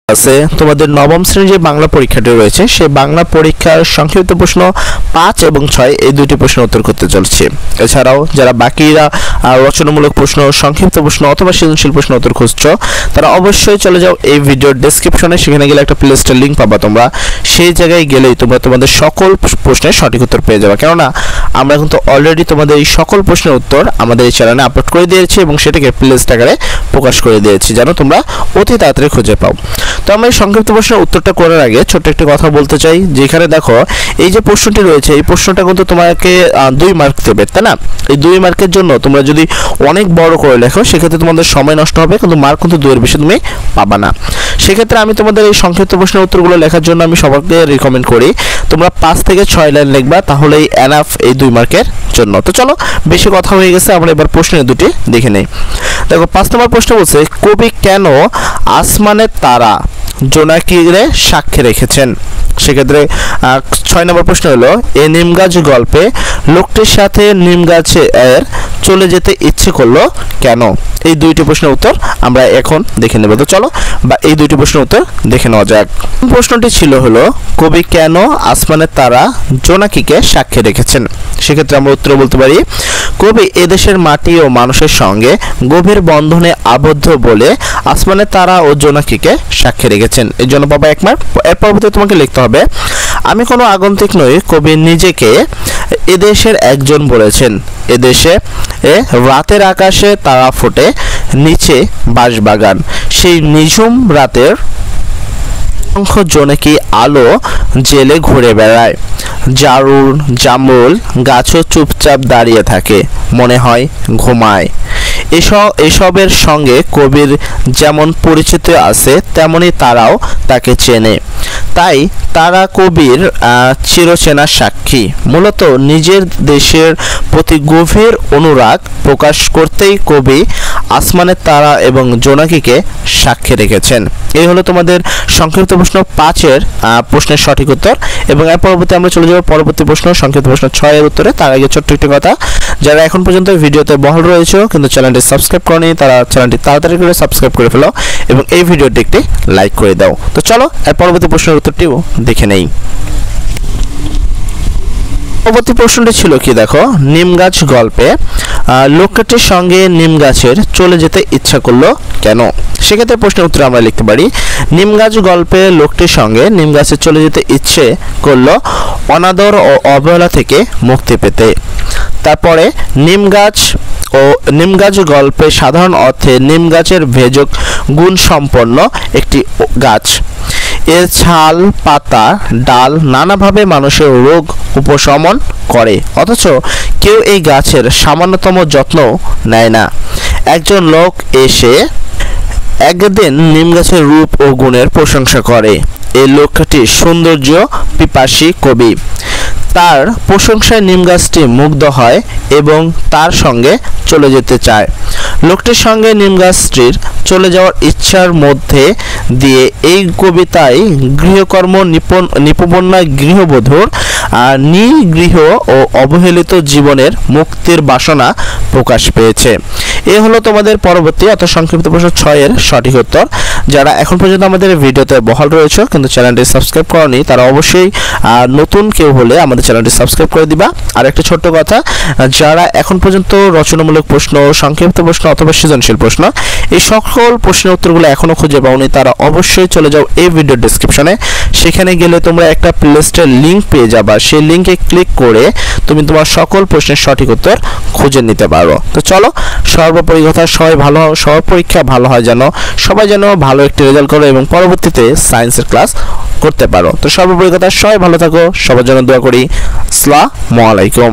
আছে তোমাদের নবম শ্রেণীর যে বাংলা পরীক্ষাটি রয়েছে সেই বাংলা পরীক্ষার সংক্ষিপ্ত প্রশ্ন 5 এবং 6 এই দুটি প্রশ্ন উত্তর করতে চলছে। এছাড়াও যারা বাকিরা রচনামূলক প্রশ্ন, সংক্ষিপ্ত প্রশ্ন অথবা সৃজনশীল প্রশ্ন উত্তর খুঁজছো তারা অবশ্যই চলে যাও এই ভিডিওর ডেসক্রিপশনে, সেখানে গেলে একটা প্লেলিস্টের লিংক পাবা তোমরা। সেই জায়গায় গেলেই তোমরা তোমাদের সকল প্রশ্নের সঠিক উত্তর পেয়ে যাবে, কেননা আমরা কিন্তু অলরেডি তোমাদের এই সকল প্রশ্নের উত্তর আমাদের এই চ্যানেলে আপলোড করে দিয়েছি এবং সেটাকে প্লেলিস্ট আকারে প্রকাশ করে দিয়েছি যেন তোমরা অতি তাড়াতাড়ি খুঁজে পাও। তো আমরা এই সংক্ষিপ্ত প্রশ্নের উত্তরটা করার আগে ছোট্ট একটি কথা বলতে চাই, যেখানে দেখো এই যে প্রশ্নটি রয়েছে এই প্রশ্নটা কিন্তু তোমাকে 2 মার্ক দেবে, তাই না? এই 2 মার্কের জন্য তোমরা যদি অনেক বড় করে লেখো সেক্ষেত্রে তোমাদের সময় নষ্ট হবে, কিন্তু মার্ক কিন্তু 2 এর বেশি তুমি পাবা না। সেক্ষেত্রে আমি তোমাদের এই সংক্ষিপ্ত প্রশ্নের উত্তরগুলো লেখার জন্য আমি সবাইকে রিকমেন্ড করি তোমরা 5 থেকে 6 লাইন লিখবা, তাহলেই এনাফ এই 2 মার্কের জন্য। তো চলো বেশি কথা হয়ে গেছে, আমরা এবার প্রশ্নের দুটি দেখে নেই। দেখো 5 নম্বর প্রশ্ন বলছে, কবি কেন আসমানের তারা জোনাকিরে সাক্ষী রেখেছেন? সেক্ষেত্রে 6 নম্বর প্রশ্ন হলো, এই নিম গাছ গল্পে লোকটির সাথে নিম গাছের চলে যেতে ইচ্ছে করলো কেন? এই দুইটি প্রশ্নের উত্তর আমরা এখন দেখে নেব। তো চলো এই দুইটি প্রশ্নের উত্তর দেখে নেওয়া যাক। প্রশ্নটি ছিল হলো, কবি কেন আসমানের তারা জোনাকিকে সাক্ষী রেখেছেন? সেক্ষেত্রে আমরা উত্তর বলতে পারি, কবি এদেশের মাটি ও মানুষের সঙ্গে গভীর বন্ধনে আবদ্ধ বলে আসমানের তারা ও জোনাকিকে সাক্ষী রেখেছেন। এই জন্য পাবা 1 মার্ক। এর পরবর্তীতে তোমাকে লিখতে হবে, আমি কোনো আগন্তুক নই, কবি নিজেকে এদেশের একজন বলেছেন। এদেশে রাতের আকাশে তারা ফোটে, নিচে বাঁশবাগান, সেই নিঝুম রাতের অসংখ্য জোনাকি আলো জেলে ঘুরে বেড়ায়। জামরুল গাছও চুপচাপ দাঁড়িয়ে থাকে, মনে হয় ঘুমায়। এসবের সঙ্গে কবির যেমন পরিচিত আছে তেমনি তারাও তাকে চেনে, তাই তারা কবির চিরচেনা সাক্ষী। মূলত নিজের দেশের প্রতি গভীর অনুরাগ প্রকাশ করতেই কবি আসমানের তারা এবং জোনাকিকে সাক্ষী রেখেছেন। এই হলো তোমাদের সংক্ষিপ্ত প্রশ্ন 5-এর প্রশ্নের সঠিক উত্তর। এবং এর পরবর্তী আমরা চলে যাব পরবর্তী প্রশ্ন, সংক্ষিপ্ত প্রশ্ন 6-এর উত্তরে। তার আগে ছোট্ট একটি কথা, যারা এখন পর্যন্ত ভিডিওতে বহাল রয়েছে কিন্তু চ্যানেলটি সাবস্ক্রাইব করনি তারা চ্যানেলটি তাড়াতাড়ি করে সাবস্ক্রাইব করে ফেলো এবং এই ভিডিওটি একটি লাইক করে দাও। তো চলো এর পরবর্তী প্রশ্নের উত্তরটিও দেখে নেই। পরবর্তী প্রশ্নটি ছিল কি, দেখো নিম গাছ গল্পে লোকটির সঙ্গে নিম গাছের চলে যেতে ইচ্ছা করলো কেন? সেক্ষেত্রে প্রশ্নের উত্তরে আমরা লিখতে পারি, নিম গাছ গল্পে লোকটির সঙ্গে নিম গাছের চলে যেতে ইচ্ছে করলো অনাদর ও অবহেলা থেকে মুক্তি পেতে। তারপরে নিম গাছ গল্পে সাধারণ অর্থে নিম গাছের ভেষজ গুণ সম্পন্ন একটি গাছ। এর ছাল, পাতা, ডাল নানাভাবে মানুষের রোগ উপশমন করে, অথচ কেউ এই গাছের সামান্যতম যত্ন নেয় না। একজন লোক এসে একদিন নিম গাছের রূপ ও গুণের প্রশংসা করে। এই লোকটি সৌন্দর্য পিপাসী কবি, তার প্রশংসায় নিম গাছটি মুগ্ধ হয় এবং তার সঙ্গে চলে যেতে চায়। লোকটির সঙ্গে নিম গাছটির চলে যাওয়ার ইচ্ছার মধ্যে দিয়ে এই কবিতায় গৃহকর্ম নিপুণা গৃহবধূর নিগৃহ ও অবহেলিত জীবনের মুক্তির বাসনা প্রকাশ পেয়েছে। এ হলো তোমাদের পরবর্তী অর্থাৎ সংক্ষিপ্ত প্রশ্ন 6-এর সঠিক উত্তর। যারা এখন পর্যন্ত আমাদের ভিডিওতে বহাল রয়েছে কিন্তু চ্যানেলটি সাবস্ক্রাইব করনি তারা অবশ্যই নতুন কেউ হলে আমাদের চ্যানেলটি সাবস্ক্রাইব করে দিবা। আর একটা ছোট্ট কথা, যারা এখন পর্যন্ত রচনামূলক প্রশ্ন, সংক্ষিপ্ত প্রশ্ন অথবা সৃজনশীল প্রশ্ন এই সকল প্রশ্নের উত্তরগুলো এখনো খুঁজে পাওনি তারা অবশ্যই চলে যাও এই ভিডিওর ডেসক্রিপশনে, সেখানে গেলে তোমরা একটা প্লেলিস্টের লিংক পেয়ে যাবা। সেই লিংকে ক্লিক করে তুমি তোমার সকল প্রশ্নের সঠিক উত্তর খুঁজে নিতে পারো। তো চলো সর্বোপরি কথা, সবাই ভালো হও, সবার পরীক্ষা ভালো হয় যেন, সবাই যেন ভালো একটি রেজাল্ট করো এবং পরবর্তীতে সায়েন্সের ক্লাস করতে পারো। তো সর্বোপরি কথা, সবাই ভালো থাকো, সবার জন্য দোয়া করি। আসসালামু আলাইকুম।